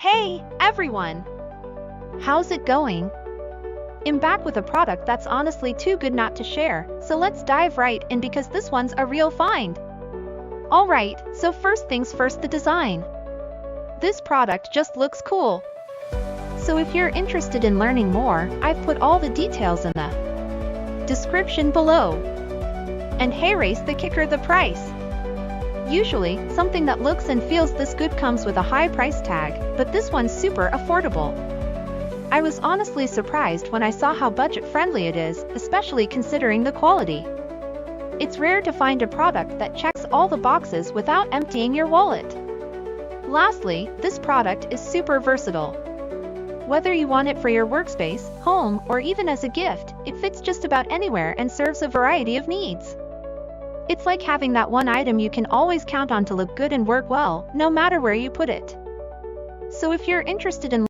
Hey, everyone! How's it going? I'm back with a product that's honestly too good not to share, so let's dive right in because this one's a real find. Alright, so first things first, the design. This product just looks cool. So if you're interested in learning more, I've put all the details in the description below. And hey, race the kicker, the price. Usually, something that looks and feels this good comes with a high price tag, but this one's super affordable. I was honestly surprised when I saw how budget-friendly it is, especially considering the quality. It's rare to find a product that checks all the boxes without emptying your wallet. Lastly, this product is super versatile. Whether you want it for your workspace, home, or even as a gift, it fits just about anywhere and serves a variety of needs. It's like having that one item you can always count on to look good and work well, no matter where you put it. So if you're interested in